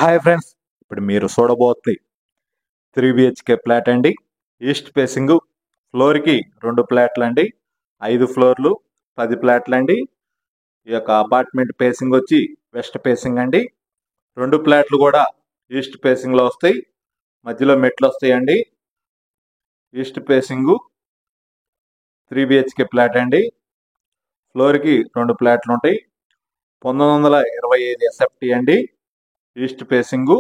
Hi friends, ఇప్పుడు మీరు చూడబోతుంది 3 BHK flat అండి. ఈస్ట్ ఫేసింగ్, ఫ్లోర్కి 2 ఫ్లాట్లు అండి. 5 ఫ్లోర్లు 10 ఫ్లాట్లు అండి. ఈ యొక్క అపార్ట్మెంట్ ఫేసింగ్ వచ్చి వెస్ట్ ఫేసింగ్ అండి. 2 ఫ్లాట్లు కూడా ఈస్ట్ ఫేసింగ్లో వస్తాయి. మధ్యలో మెట్లు వస్తాయండి. ఈస్ట్ ఫేసింగ్ 3 BHK ఫ్లాట్ అండి. ఫ్లోర్కి 2 ఫ్లాట్లు ఉంటాయి. 1925 SFT అండి. ఈస్ట్ ఫేసింగ్,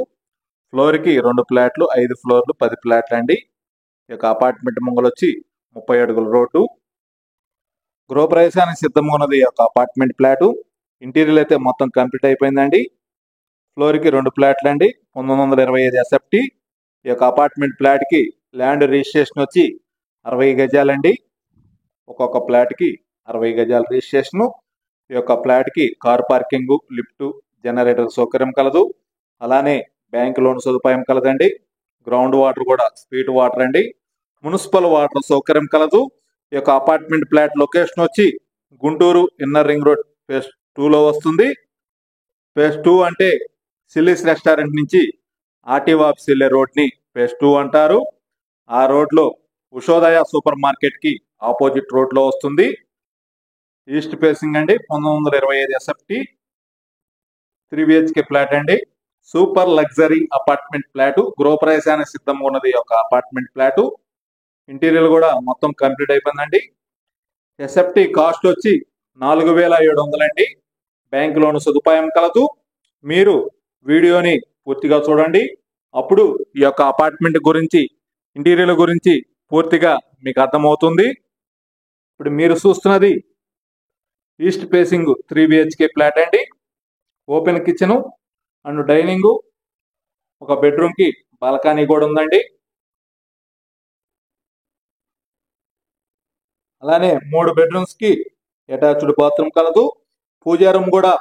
ఫ్లోర్కి 2 ఫ్లాట్లు, 5 ఫ్లోర్లు 10 ఫ్లాట్లు అండి. ఈ యొక్క అపార్ట్మెంట్ ముంగలు వచ్చి 30 అడుగుల రోడ్డు. గృహప్రవేశానికి సిద్ధంగా ఉన్నది ఈ యొక్క అపార్ట్మెంట్ ఫ్లాటు. ఇంటీరియర్ అయితే మొత్తం కంప్లీట్ అయిపోయిందండి. ఫ్లోర్కి 2 ఫ్లాట్లు అండి. 1925 SFT. ఈ యొక్క అపార్ట్మెంట్ ఫ్లాట్కి ల్యాండ్ రిజిస్ట్రేషన్ వచ్చి 60 గజాలండి. ఒక్కొక్క ఫ్లాట్కి 60 గజాల రిజిస్ట్రేషను. ఈ యొక్క ఫ్లాట్కి కార్ పార్కింగ్, లిఫ్ట్, జనరేటర్ సౌకర్యం కలదు. అలానే బ్యాంక్ లోన్ సదుపాయం కలదండి. గ్రౌండ్ వాటర్ కూడా స్వీట్ వాటర్ అండి. మున్సిపల్ వాటర్ సౌకర్యం కలదు. ఈ యొక్క అపార్ట్మెంట్ ఫ్లాట్ లొకేషన్ వచ్చి Guntur inner ring road phase 2లో వస్తుంది. ఫేజ్ 2 అంటే సిల్లీస్ రెస్టారెంట్ నుంచి ఆర్టీఓ ఆఫీస్ వెళ్ళే రోడ్ని ఫేజ్ 2 అంటారు. ఆ రోడ్లో ఉషోదయ సూపర్ మార్కెట్కి ఆపోజిట్ రోడ్లో వస్తుంది. ఈస్ట్ ఫేసింగ్ అండి. 1925 SFT 3 BHK ఫ్లాట్ అండి. Super luxury apartment flat. గృహప్రవేశానికి సిద్ధంగా ఉన్నది ఒక అపార్ట్మెంట్ ఫ్లాటు. ఇంటీరియర్ కూడా మొత్తం కంప్లీట్ అయిపోయిందండి. SFT కాస్ట్ వచ్చి 4700 అండి. బ్యాంక్ లోన్ సదుపాయం కలదు. మీరు వీడియోని పూర్తిగా చూడండి. అప్పుడు ఈ యొక్క అపార్ట్మెంట్ గురించి, ఇంటీరియర్ గురించి పూర్తిగా మీకు అర్థమవుతుంది. ఇప్పుడు మీరు చూస్తున్నది ఈస్ట్ ఫేసింగ్ 3 BHK ఫ్లాట్ అండి. ఓపెన్ కిచెను అండ్ డైనింగ్, ఒక బెడ్రూమ్కి బాల్కనీ కూడా ఉందండి. అలానే 3 బెడ్రూమ్స్కి అటాచ్డ్ బాత్రూమ్ కలదు. పూజా రూమ్ కూడా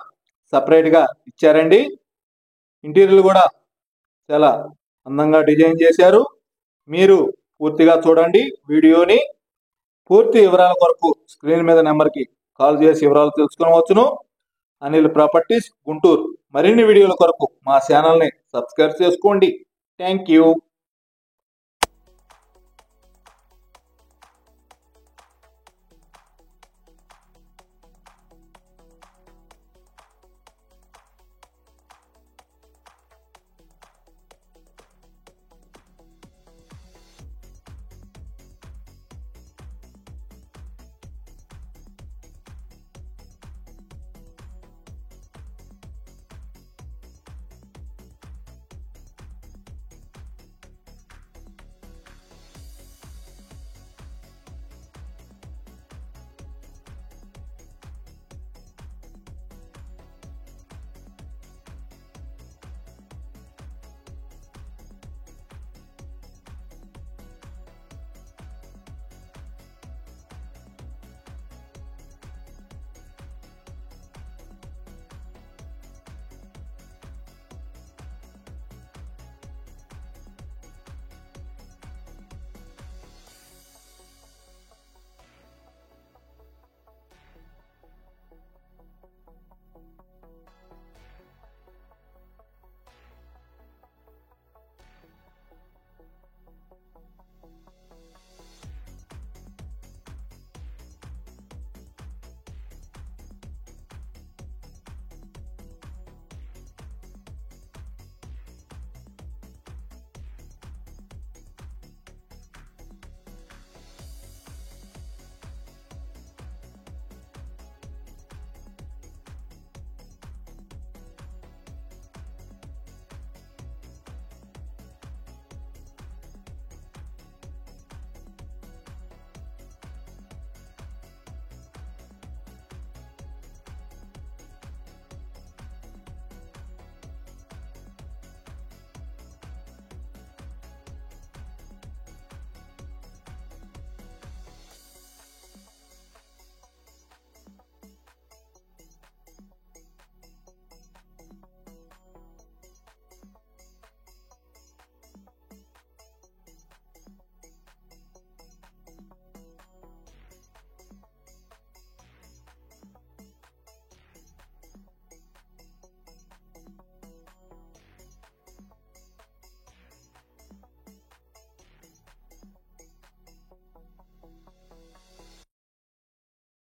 సపరేట్గా ఇచ్చారండి. ఇంటీరియర్ కూడా చాలా అందంగా డిజైన్ చేశారు. మీరు పూర్తిగా చూడండి వీడియోని. పూర్తి వివరాల కొరకు స్క్రీన్ మీద నెంబర్కి కాల్ చేసి వివరాలు తెలుసుకోవచ్చును. అనిల్ ప్రాపర్టీస్ గుంటూరు. మరిన్ని వీడియోల కొరకు మా ఛానల్ని సబ్స్క్రైబ్ చేసుకోండి. Thank you.